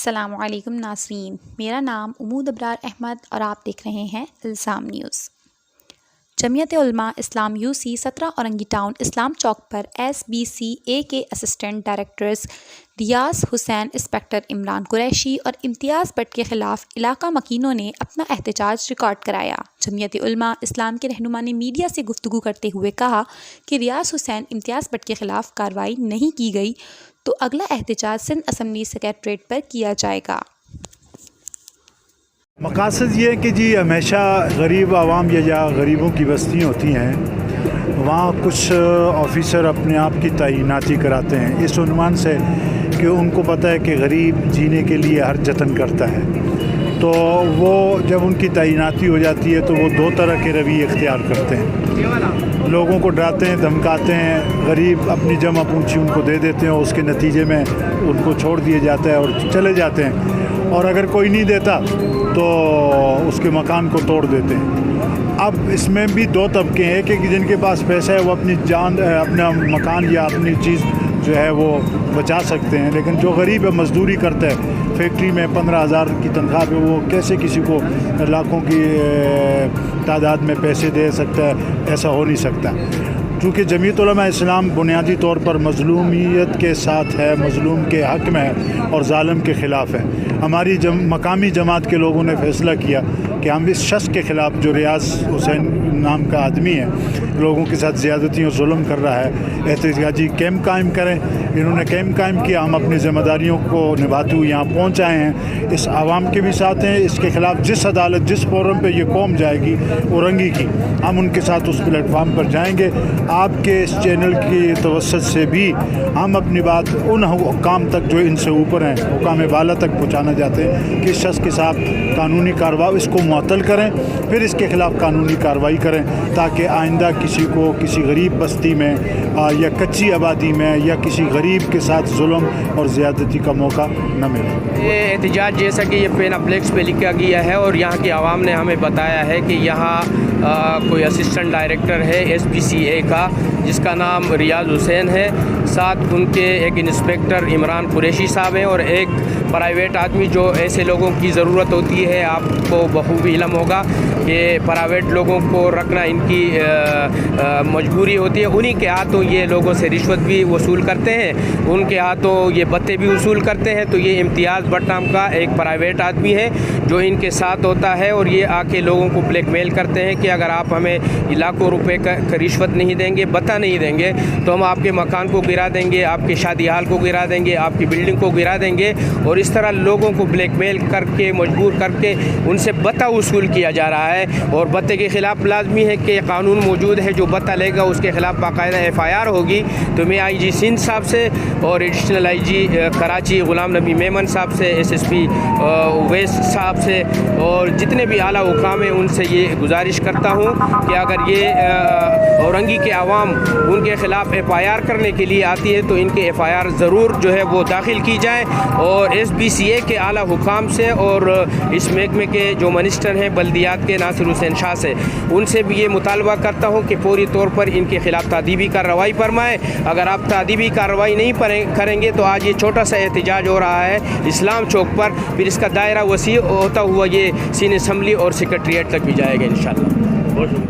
السلام علیکم ناظرین، میرا نام امود ابرار احمد اور آپ دیکھ رہے ہیں الزام نیوز۔ جمعیت علماء اسلام UC 17 اورنگی ٹاؤن اسلام چوک پر SBCA کے اسسٹنٹ ڈائریکٹرز ریاض حسین، انسپکٹر عمران قریشی اور امتیاز بٹ کے خلاف علاقہ مکینوں نے اپنا احتجاج ریکارڈ کرایا۔ جمعیت علماء اسلام کے رہنما نے میڈیا سے گفتگو کرتے ہوئے کہا کہ ریاض حسین، امتیاز بٹ کے خلاف کارروائی نہیں کی گئی تو اگلا احتجاج سندھ اسمبلی سیکریٹریٹ پر کیا جائے گا۔ مقاصد یہ ہے کہ جی ہمیشہ غریب عوام یا جہاں غریبوں کی بستیاں ہوتی ہیں وہاں کچھ آفیسر اپنے آپ کی تعیناتی کراتے ہیں اس عنوان سے کہ ان کو پتہ ہے کہ غریب جینے کے لیے ہر جتن کرتا ہے، تو وہ جب ان کی تعیناتی ہو جاتی ہے تو وہ دو طرح کے رویے اختیار کرتے ہیں، لوگوں کو ڈراتے ہیں، دھمکاتے ہیں، غریب اپنی جمع پونچھی ان کو دے دیتے ہیں اور اس کے نتیجے میں ان کو چھوڑ دیا جاتا ہے اور چلے جاتے ہیں، اور اگر کوئی نہیں دیتا تو اس کے مکان کو توڑ دیتے ہیں۔ اب اس میں بھی دو طبقے ہیں کہ جن کے پاس پیسہ ہے وہ اپنی جان، اپنا مکان یا اپنی چیز جو ہے وہ بچا سکتے ہیں، لیکن جو غریب ہے مزدوری کرتا ہے فیکٹری میں 15,000 کی تنخواہ پہ، وہ کیسے کسی کو لاکھوں کی تعداد میں پیسے دے سکتا ہے؟ ایسا ہو نہیں سکتا۔ چونکہ جمعیت علماء اسلام بنیادی طور پر مظلومیت کے ساتھ ہے، مظلوم کے حق میں ہے اور ظالم کے خلاف ہے۔ ہماری مقامی جماعت کے لوگوں نے فیصلہ کیا کہ ہم اس شخص کے خلاف جو ریاض حسین نام کا آدمی ہے، لوگوں کے ساتھ زیادتی اور ظلم کر رہا ہے، احتجاجی کیمپ قائم کریں۔ انہوں نے کیمپ قائم کیا، ہم اپنی ذمہ داریوں کو نبھاتے ہوئے یہاں پہنچ آئے ہیں، اس عوام کے بھی ساتھ ہیں۔ اس کے خلاف جس عدالت، جس فورم پہ یہ قوم جائے گی اورنگی کی، ہم ان کے ساتھ اس پلیٹ فارم پر جائیں گے۔ آپ کے اس چینل کی توسط سے بھی ہم اپنی بات ان حکام تک جو ان سے اوپر ہیں، حکام بالا تک پہنچانا چاہتے ہیں کہ اس شخص کے ساتھ قانونی کارروائی، اس کو معطل کریں، پھر اس کے خلاف قانونی کارروائی کریں تاکہ آئندہ کسی کو کسی غریب بستی میں یا کچی آبادی میں یا کسی غریب کے ساتھ ظلم اور زیادتی کا موقع نہ ملے۔ یہ احتجاج جیسا کہ یہ پینا پلیکس پہ لکھا گیا ہے اور یہاں کی عوام نے ہمیں بتایا ہے کہ یہاں کوئی اسسٹنٹ ڈائریکٹر ہے SBCA کا جس کا نام ریاض حسین ہے، ساتھ ان کے ایک انسپکٹر عمران قریشی صاحب ہیں اور ایک پرائیویٹ آدمی جو ایسے لوگوں کی ضرورت ہوتی ہے، آپ کو بخوبی علم ہوگا کہ پرائیویٹ لوگوں کو رکھنا ان کی مجبوری ہوتی ہے، انہی کے ہاتھوں یہ لوگوں سے رشوت بھی وصول کرتے ہیں، ان کے ہاتھوں یہ بتے بھی وصول کرتے ہیں۔ تو یہ امتیاز بٹ نام کا ایک پرائیویٹ آدمی ہے جو ان کے ساتھ ہوتا ہے اور یہ آ کے لوگوں کو بلیک میل کرتے ہیں کہ اگر آپ ہمیں لاکھوں روپے کا رشوت نہیں دیں گے، بتا نہیں دیں گے تو ہم آپ کے مکان کو گرا دیں گے، آپ کے شادی حال کو گرا دیں گے، آپ کی بلڈنگ کو گرا دیں گے، اور اس طرح لوگوں کو بلیک میل کر کے مجبور کر کے ان سے بتا وصول کیا جا رہا ہے۔ اور بتے کے خلاف لازمی ہے کہ قانون موجود ہے، جو بتا لے گا اس کے خلاف باقاعدہ FIR ہوگی۔ تو میں IG سندھ صاحب سے اور ایڈیشنل IG کراچی غلام نبی میمن صاحب سے، SSP اویس صاحب سے اور جتنے بھی اعلیٰ حکام ہیں ان سے یہ گزارش کرتا ہوں کہ اگر یہ اورنگی کے عوام ان کے خلاف FIR کرنے کے لیے آتی ہے تو ان کے FIR ضرور جو ہے وہ داخل کی جائیں، اور SBCA کے اعلیٰ حکام سے اور اس محکمے کے جو منسٹر ہیں بلدیات کے ناصر حسین شاہ سے، ان سے بھی یہ مطالبہ کرتا ہوں کہ فوری طور پر ان کے خلاف تعدیبی کارروائی فرمائیں۔ اگر آپ تعدیبی کارروائی نہیں کریں گے تو آج یہ چھوٹا سا احتجاج ہو رہا ہے اسلام چوک پر، پھر اس کا دائرہ وسیع ہوتا ہوا یہ سندھ اسمبلی اور سیکریٹریٹ تک بھی جائے گا انشاءاللہ۔